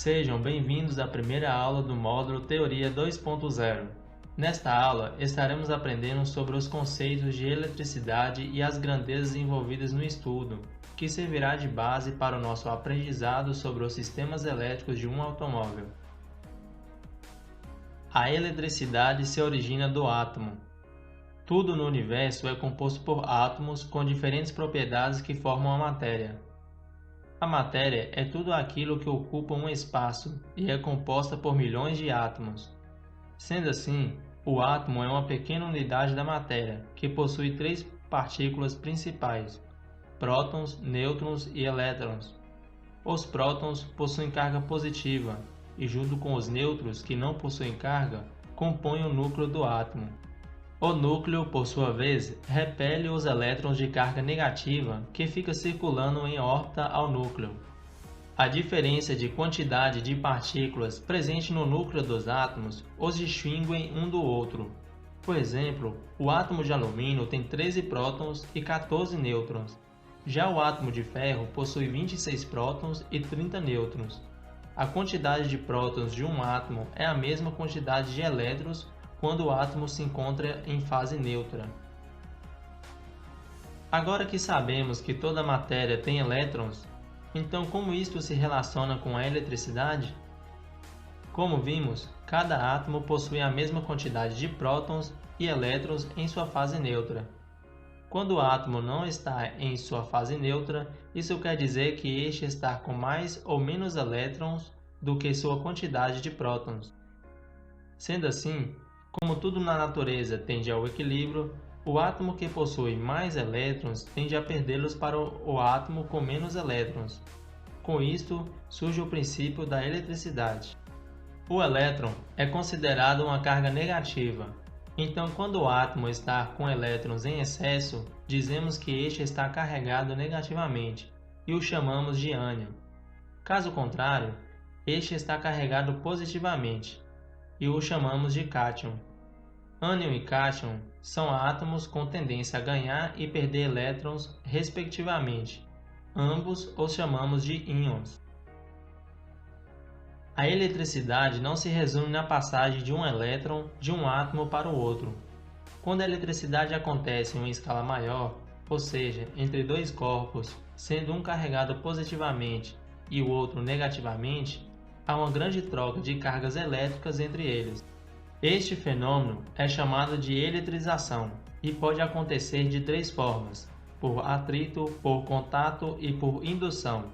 Sejam bem-vindos à primeira aula do módulo Teoria 2.0. Nesta aula, estaremos aprendendo sobre os conceitos de eletricidade e as grandezas envolvidas no estudo, que servirá de base para o nosso aprendizado sobre os sistemas elétricos de um automóvel. A eletricidade se origina do átomo. Tudo no universo é composto por átomos com diferentes propriedades que formam a matéria. A matéria é tudo aquilo que ocupa um espaço e é composta por milhões de átomos. Sendo assim, o átomo é uma pequena unidade da matéria que possui três partículas principais: prótons, nêutrons e elétrons. Os prótons possuem carga positiva e, junto com os nêutrons que não possuem carga, compõem o núcleo do átomo. O núcleo, por sua vez, repele os elétrons de carga negativa que ficam circulando em órbita ao núcleo. A diferença de quantidade de partículas presente no núcleo dos átomos os distinguem um do outro. Por exemplo, o átomo de alumínio tem 13 prótons e 14 nêutrons. Já o átomo de ferro possui 26 prótons e 30 nêutrons. A quantidade de prótons de um átomo é a mesma quantidade de elétrons quando o átomo se encontra em fase neutra. Agora que sabemos que toda matéria tem elétrons, então como isto se relaciona com a eletricidade? Como vimos, cada átomo possui a mesma quantidade de prótons e elétrons em sua fase neutra. Quando o átomo não está em sua fase neutra, isso quer dizer que este está com mais ou menos elétrons do que sua quantidade de prótons. Sendo assim, como tudo na natureza tende ao equilíbrio, o átomo que possui mais elétrons tende a perdê-los para o átomo com menos elétrons. Com isto, surge o princípio da eletricidade. O elétron é considerado uma carga negativa. Então, quando o átomo está com elétrons em excesso, dizemos que este está carregado negativamente e o chamamos de ânion. Caso contrário, este está carregado positivamente e o chamamos de cátion. Ânion e cátion são átomos com tendência a ganhar e perder elétrons, respectivamente. Ambos os chamamos de íons. A eletricidade não se resume na passagem de um elétron de um átomo para o outro. Quando a eletricidade acontece em uma escala maior, ou seja, entre dois corpos, sendo um carregado positivamente e o outro negativamente, há uma grande troca de cargas elétricas entre eles. Este fenômeno é chamado de eletrização e pode acontecer de três formas: por atrito, por contato e por indução.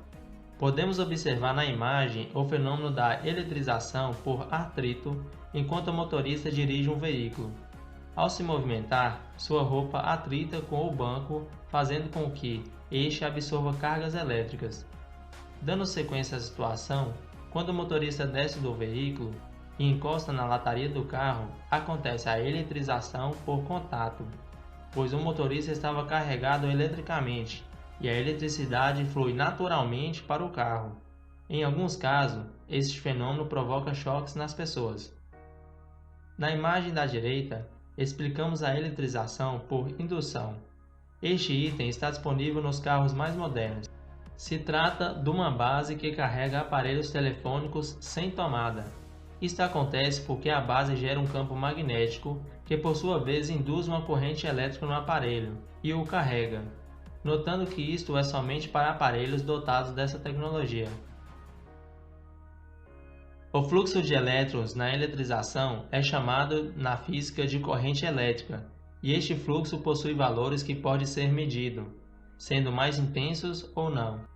Podemos observar na imagem o fenômeno da eletrização por atrito enquanto o motorista dirige um veículo. Ao se movimentar, sua roupa atrita com o banco, fazendo com que este absorva cargas elétricas. Dando sequência à situação, quando o motorista desce do veículo e encosta na lataria do carro, acontece a eletrização por contato, pois o motorista estava carregado eletricamente e a eletricidade flui naturalmente para o carro. Em alguns casos, este fenômeno provoca choques nas pessoas. Na imagem da direita, explicamos a eletrização por indução. Este item está disponível nos carros mais modernos. Se trata de uma base que carrega aparelhos telefônicos sem tomada. Isto acontece porque a base gera um campo magnético que, por sua vez, induz uma corrente elétrica no aparelho e o carrega, notando que isto é somente para aparelhos dotados dessa tecnologia. O fluxo de elétrons na eletrização é chamado na física de corrente elétrica, e este fluxo possui valores que pode ser medido, sendo mais intensos ou não.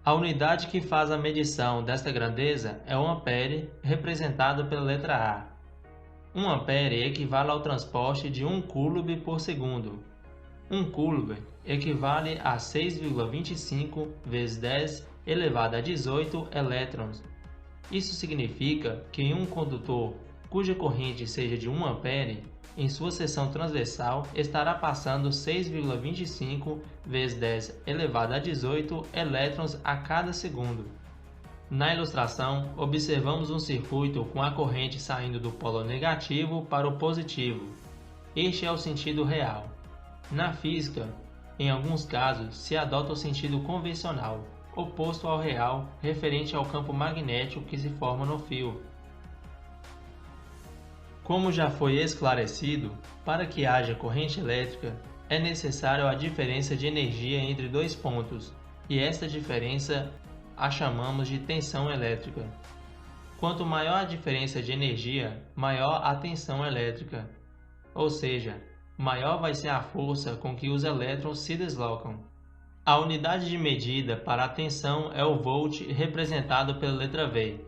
A unidade que faz a medição desta grandeza é 1 ampere, representado pela letra A. 1 ampere equivale ao transporte de 1 coulomb por segundo. 1 coulomb equivale a 6,25 vezes 10 elevado a 18 elétrons. Isso significa que em um condutor cuja corrente seja de 1 ampere, em sua seção transversal estará passando 6,25 vezes 10 elevado a 18 elétrons a cada segundo. Na ilustração, observamos um circuito com a corrente saindo do polo negativo para o positivo. Este é o sentido real. Na física, em alguns casos, se adota o sentido convencional, oposto ao real referente ao campo magnético que se forma no fio. Como já foi esclarecido, para que haja corrente elétrica, é necessário a diferença de energia entre dois pontos, e esta diferença a chamamos de tensão elétrica. Quanto maior a diferença de energia, maior a tensão elétrica, ou seja, maior vai ser a força com que os elétrons se deslocam. A unidade de medida para a tensão é o volt, representado pela letra V.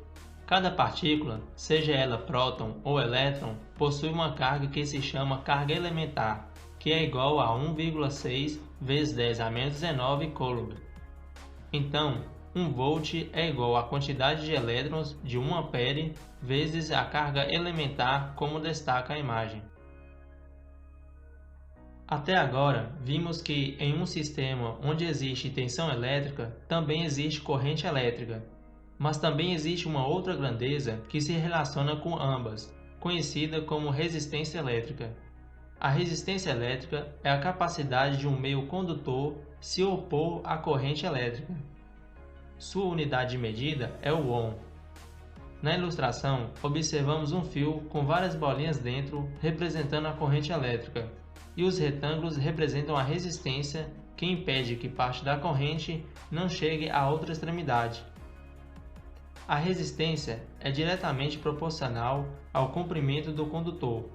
Cada partícula, seja ela próton ou elétron, possui uma carga que se chama carga elementar, que é igual a 1,6 vezes 10 a menos 19 coulomb. Então, 1 volt é igual à quantidade de elétrons de 1 ampere vezes a carga elementar, como destaca a imagem. Até agora, vimos que em um sistema onde existe tensão elétrica, também existe corrente elétrica. Mas também existe uma outra grandeza que se relaciona com ambas, conhecida como resistência elétrica. A resistência elétrica é a capacidade de um meio condutor se opor à corrente elétrica. Sua unidade de medida é o ohm. Na ilustração, observamos um fio com várias bolinhas dentro representando a corrente elétrica, e os retângulos representam a resistência que impede que parte da corrente não chegue à outra extremidade. A resistência é diretamente proporcional ao comprimento do condutor,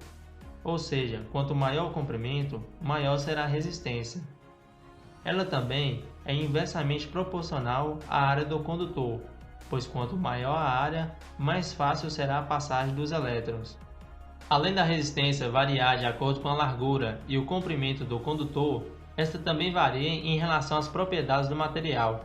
ou seja, quanto maior o comprimento, maior será a resistência. Ela também é inversamente proporcional à área do condutor, pois quanto maior a área, mais fácil será a passagem dos elétrons. Além da resistência variar de acordo com a largura e o comprimento do condutor, esta também varia em relação às propriedades do material.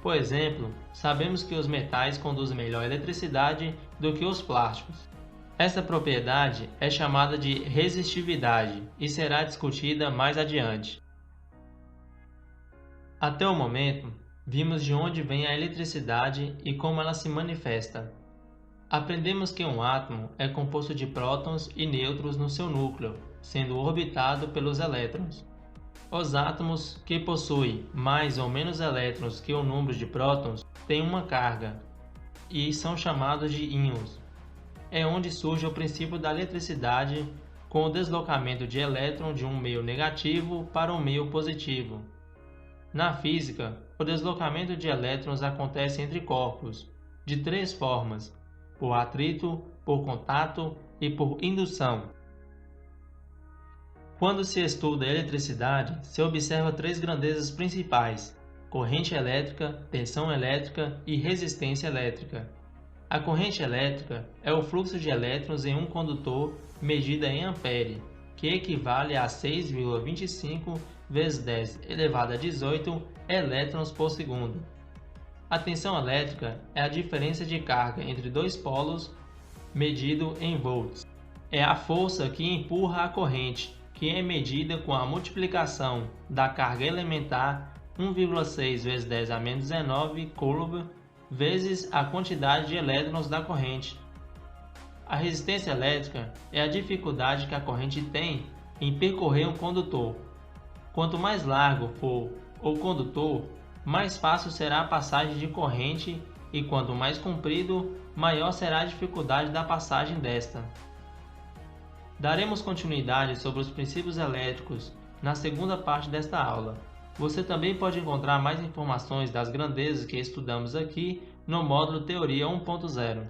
Por exemplo, sabemos que os metais conduzem melhor eletricidade do que os plásticos. Essa propriedade é chamada de resistividade e será discutida mais adiante. Até o momento, vimos de onde vem a eletricidade e como ela se manifesta. Aprendemos que um átomo é composto de prótons e nêutrons no seu núcleo, sendo orbitado pelos elétrons. Os átomos que possuem mais ou menos elétrons que o número de prótons têm uma carga, e são chamados de íons. É onde surge o princípio da eletricidade, com o deslocamento de elétron de um meio negativo para um meio positivo. Na física, o deslocamento de elétrons acontece entre corpos, de três formas: por atrito, por contato e por indução. Quando se estuda a eletricidade, se observa três grandezas principais: corrente elétrica, tensão elétrica e resistência elétrica. A corrente elétrica é o fluxo de elétrons em um condutor medida em ampere, que equivale a 6,25 vezes 10 elevado a 18 elétrons por segundo. A tensão elétrica é a diferença de carga entre dois polos medido em volts. É a força que empurra a corrente, que é medida com a multiplicação da carga elementar 1,6 vezes 10 a menos 19 coulomb vezes a quantidade de elétrons da corrente. A resistência elétrica é a dificuldade que a corrente tem em percorrer um condutor. Quanto mais largo for o condutor, mais fácil será a passagem de corrente, e quanto mais comprido, maior será a dificuldade da passagem desta. Daremos continuidade sobre os princípios elétricos na segunda parte desta aula. Você também pode encontrar mais informações das grandezas que estudamos aqui no módulo Teoria 1.0.